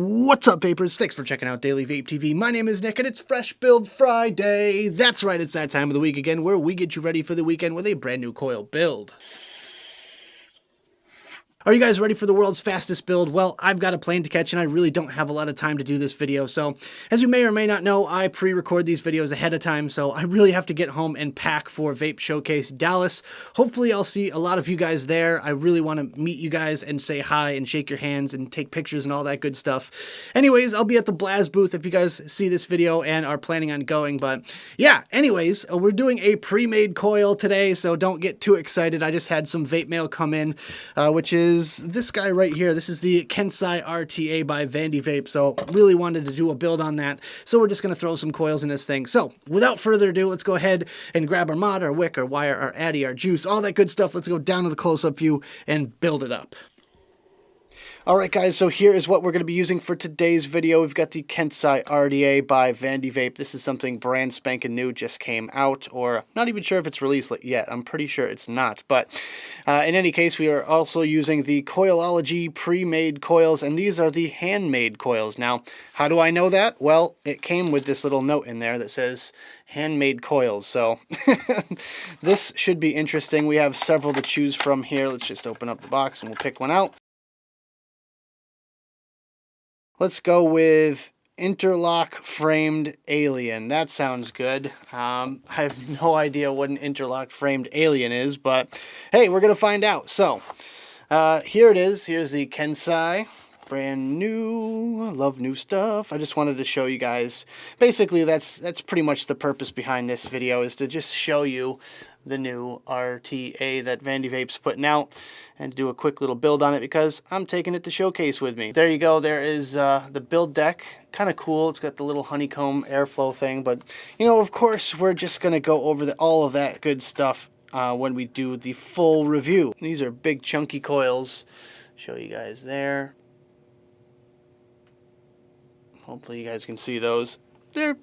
What's up, vapors? Thanks for checking out Daily Vape TV. My name is Nick, and it's Fresh Build Friday. That's right, it's that time of the week again where we get you ready for the weekend with a brand new coil build. Are you guys ready for the world's fastest build? Well, I've got a plane to catch and I really don't have a lot of time to do this video. So, as you may or may not know, I pre-record these videos ahead of time, so I really have to get home and pack for Vape Showcase Dallas. Hopefully I'll see a lot of you guys there. I really want to meet you guys and say hi and shake your hands and take pictures and all that good stuff. Anyways, I'll be at the Blaz booth if you guys see this video and are planning on going. But yeah, anyways, we're doing a pre-made coil today, so don't get too excited. I just had some vape mail come in, which is this guy right here. This is the Kensei RTA by Vape, so really wanted to do a build on that. So we're just going to throw some coils in this thing. So without further ado, let's go ahead and grab our mod, our wick, our wire, our addy, our juice, all that good stuff. Let's go down to the close-up view and build it up. Alright guys, so here is what we're going to be using for today's video. We've got the Kensei RTA by Vape. This is something brand spanking new, just came out, or not even sure if it's released yet. I'm pretty sure it's not. But in any case, we are also using the Coilology pre-made coils, and these are the handmade coils. Now, how do I know that? Well, it came with this little note in there that says handmade coils. So this should be interesting. We have several to choose from here. Let's just open up the box and we'll pick one out. Let's go with interlock framed alien. That sounds good. I have no idea what an interlock framed alien is, but hey, we're going to find out. So here it is. Here's the Kensei. Brand new. Love new stuff. I just wanted to show you guys. Basically, that's pretty much the purpose behind this video, is to just show you the new RTA that Vape's putting out and do a quick little build on it because I'm taking it to showcase with me. There you go. There is the build deck. Kind of cool. It's got the little honeycomb airflow thing, but you know, of course, we're just going to go over all of that good stuff when we do the full review. These are big chunky coils. Show you guys there. Hopefully you guys can see those. They're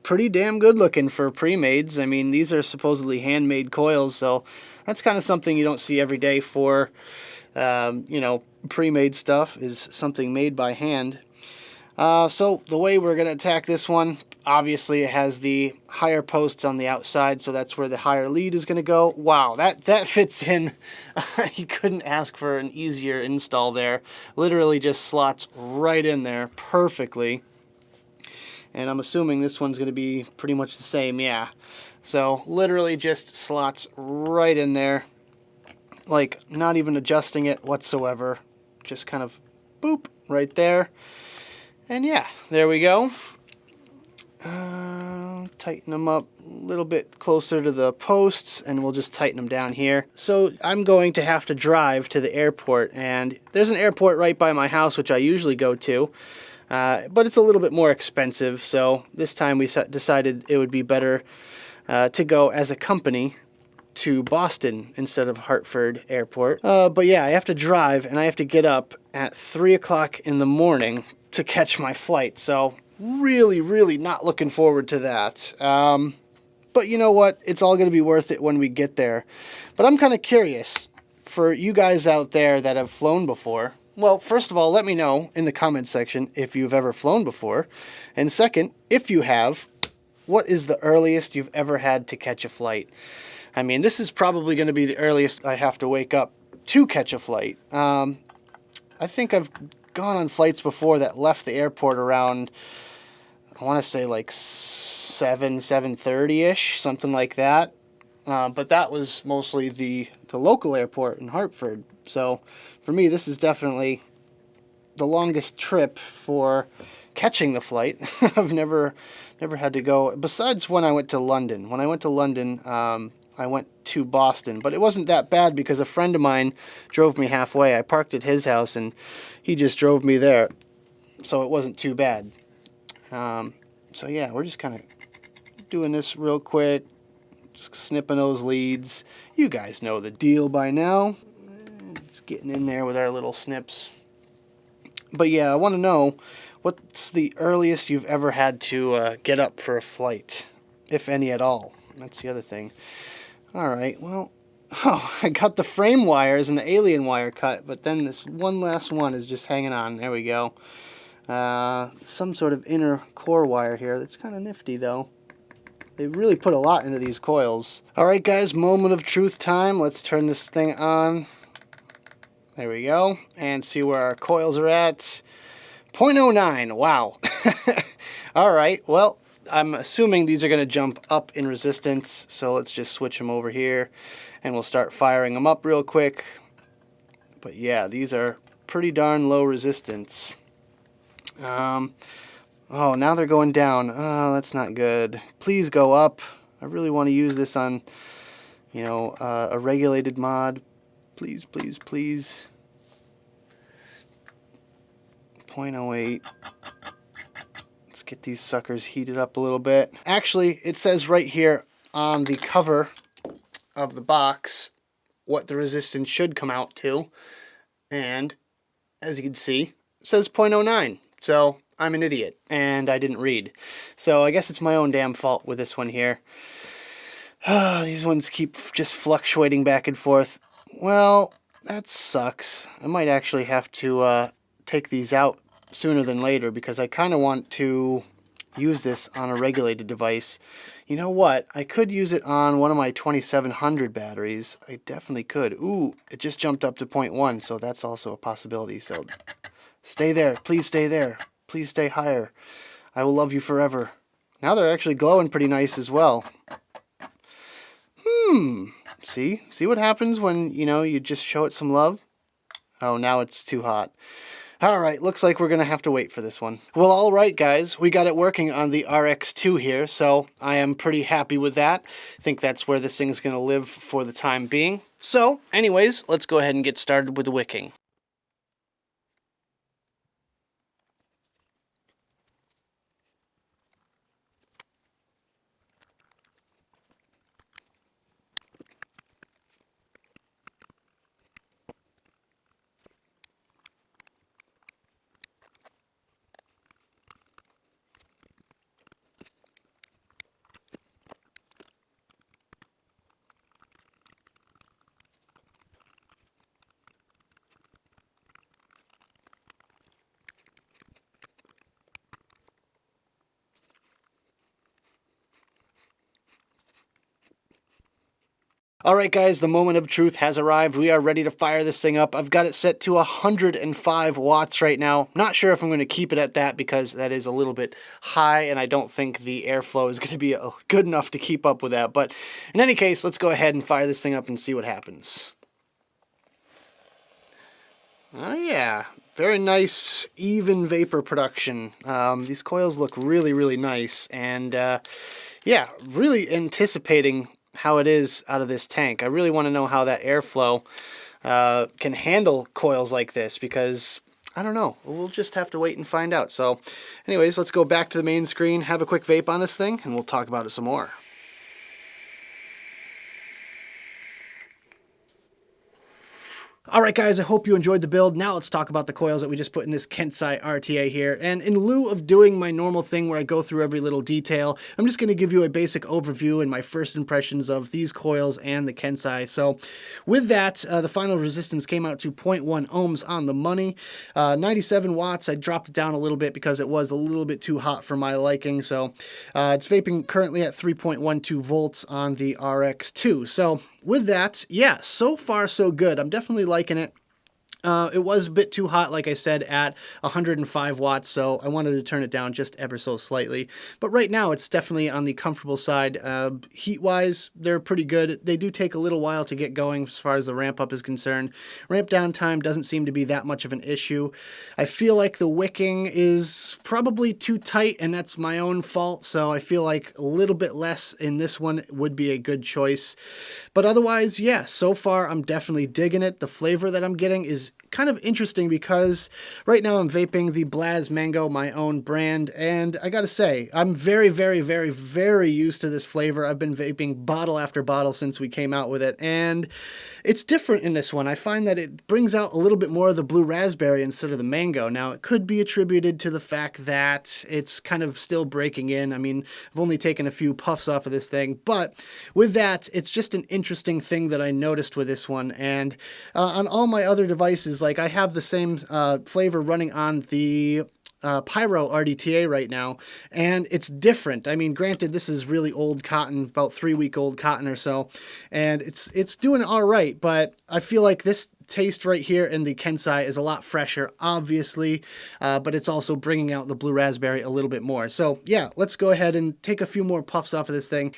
pretty damn good looking for pre-mades. I mean, these are supposedly handmade coils, so that's kind of something you don't see every day for, you know, pre-made stuff is something made by hand. So the way we're going to attack this one, obviously it has the higher posts on the outside, so that's where the higher lead is going to go. Wow, that fits in. You couldn't ask for an easier install there. Literally just slots right in there perfectly. And I'm assuming this one's going to be pretty much the same, yeah. So literally just slots right in there. Like, not even adjusting it whatsoever. Just kind of boop right there. And yeah, there we go. Tighten them up a little bit closer to the posts, and we'll just tighten them down here. So I'm going to have to drive to the airport, and there's an airport right by my house, which I usually go to. But it's a little bit more expensive, so this time we decided it would be better to go as a company to Boston instead of Hartford Airport. But yeah, I have to drive, and I have to get up at 3 o'clock in the morning to catch my flight, so really not looking forward to that. But you know what? It's all going to be worth it when we get there. But I'm kind of curious, for you guys out there that have flown before. Well, first of all, let me know in the comments section if you've ever flown before. And second, if you have, what is the earliest you've ever had to catch a flight? I mean, this is probably going to be the earliest I have to wake up to catch a flight. I think I've gone on flights before that left the airport around, I want to say like 7:30-ish, something like that. But that was mostly the local airport in Hartford. So for me, this is definitely the longest trip for catching the flight. I've never had to go, besides when I went to London. When I went to London, I went to Boston, but it wasn't that bad because a friend of mine drove me halfway. I parked at his house and he just drove me there, so it wasn't too bad. So yeah, we're just kind of doing this real quick, just snipping those leads. You guys know the deal by now. Just getting in there with our little snips. But yeah, I want to know, what's the earliest you've ever had to get up for a flight, if any at all? That's the other thing. Alright, well, I got the frame wires and the alien wire cut, but then this one last one is just hanging on. There we go. some sort of inner core wire here. That's kind of nifty though. They really put a lot into these coils. Alright guys, moment of truth time. Let's turn this thing on. There we go. And see where our coils are at. 0.09. Wow. Alright, well, I'm assuming these are going to jump up in resistance. So let's just switch them over here. And we'll start firing them up real quick. But yeah, these are pretty darn low resistance. Oh, now they're going down. Oh, that's not good. Please go up. I really want to use this on, you know, a regulated mod. Please, please, please. 0.08. Let's get these suckers heated up a little bit. Actually, it says right here on the cover of the box what the resistance should come out to. And as you can see, it says 0.09. So I'm an idiot, and I didn't read. So I guess it's my own damn fault with this one here. These ones keep just fluctuating back and forth. Well, that sucks. I might actually have to take these out sooner than later, because I kind of want to use this on a regulated device. You know what? I could use it on one of my 2700 batteries. I definitely could. Ooh, it just jumped up to 0.1, so that's also a possibility. So stay there. Please stay there. Please stay higher. I will love you forever. Now they're actually glowing pretty nice as well. See what happens when, you know, you just show it some love? Oh, now it's too hot. Alright, looks like we're going to have to wait for this one. Well, alright guys, we got it working on the RX2 here, so I am pretty happy with that. I think that's where this thing is going to live for the time being. So, anyways, let's go ahead and get started with the wicking. Alright guys, the moment of truth has arrived. We are ready to fire this thing up. I've got it set to 105 watts right now. Not sure if I'm going to keep it at that, because that is a little bit high, and I don't think the airflow is going to be good enough to keep up with that. But in any case, let's go ahead and fire this thing up and see what happens. Oh yeah, very nice, even vapor production. These coils look really, really nice, and yeah, really anticipating how it is out of this tank. I really want to know how that airflow can handle coils like this, because I don't know. We'll just have to wait and find out. So anyways, let's go back to the main screen, have a quick vape on this thing, and we'll talk about it some more. Alright guys, I hope you enjoyed the build. Now let's talk about the coils that we just put in this Kensei RTA here. And in lieu of doing my normal thing where I go through every little detail, I'm just going to give you a basic overview and my first impressions of these coils and the Kensei. So with that, the final resistance came out to 0.1 ohms on the money. 97 watts, I dropped it down a little bit because it was a little bit too hot for my liking. So it's vaping currently at 3.12 volts on the RX2. So with that, yeah, so far so good. I'm definitely liking it. It was a bit too hot, like I said, at 105 watts, so I wanted to turn it down just ever so slightly. But right now, it's definitely on the comfortable side. Heat-wise, they're pretty good. They do take a little while to get going as far as the ramp-up is concerned. Ramp-down time doesn't seem to be that much of an issue. I feel like the wicking is probably too tight, and that's my own fault, so I feel like a little bit less in this one would be a good choice. But otherwise, yeah, so far I'm definitely digging it. The flavor that I'm getting is kind of interesting, because right now I'm vaping the Blaz Mango, my own brand, and I gotta say, I'm very, very, very, very used to this flavor. I've been vaping bottle after bottle since we came out with it, and it's different in this one. I find that it brings out a little bit more of the blue raspberry instead of the mango. Now, it could be attributed to the fact that it's kind of still breaking in. I mean, I've only taken a few puffs off of this thing, but with that, it's just an interesting thing that I noticed with this one. And on all my other devices, like I have the same flavor running on the Pyro RDTA right now, and it's different. I mean, granted, this is really old cotton, about 3-week-old cotton or so, and it's doing all right, but I feel like this taste right here in the Kensei is a lot fresher, obviously, but it's also bringing out the blue raspberry a little bit more. So yeah, let's go ahead and take a few more puffs off of this thing.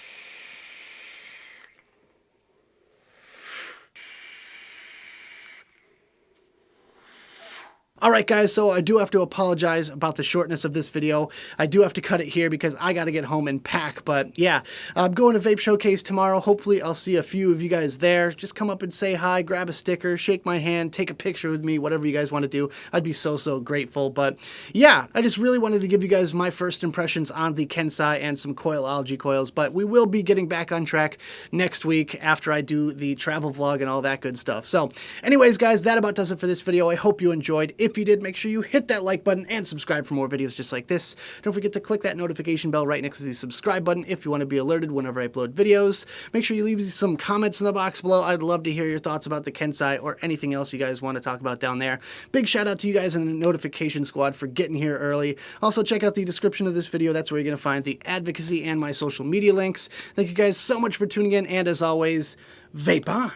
Alright guys, so I do have to apologize about the shortness of this video. I do have to cut it here because I gotta get home and pack, but yeah, I'm going to Vape Showcase tomorrow. Hopefully I'll see a few of you guys there. Just come up and say hi, grab a sticker, shake my hand, take a picture with me, whatever you guys want to do. I'd be so grateful. But yeah, I just really wanted to give you guys my first impressions on the Kensei and some Coilology coils, but we will be getting back on track next week after I do the travel vlog and all that good stuff. So anyways guys, that about does it for this video. I hope you enjoyed. If you did, make sure you hit that like button and subscribe for more videos just like this. Don't forget to click that notification bell right next to the subscribe button if you want to be alerted whenever I upload videos. Make sure you leave some comments in the box below. I'd love to hear your thoughts about the Kensei or anything else you guys want to talk about down there. Big shout out to you guys in the notification squad for getting here early. Also, check out the description of this video. That's where you're going to find the advocacy and my social media links. Thank you guys so much for tuning in, and as always, vape on!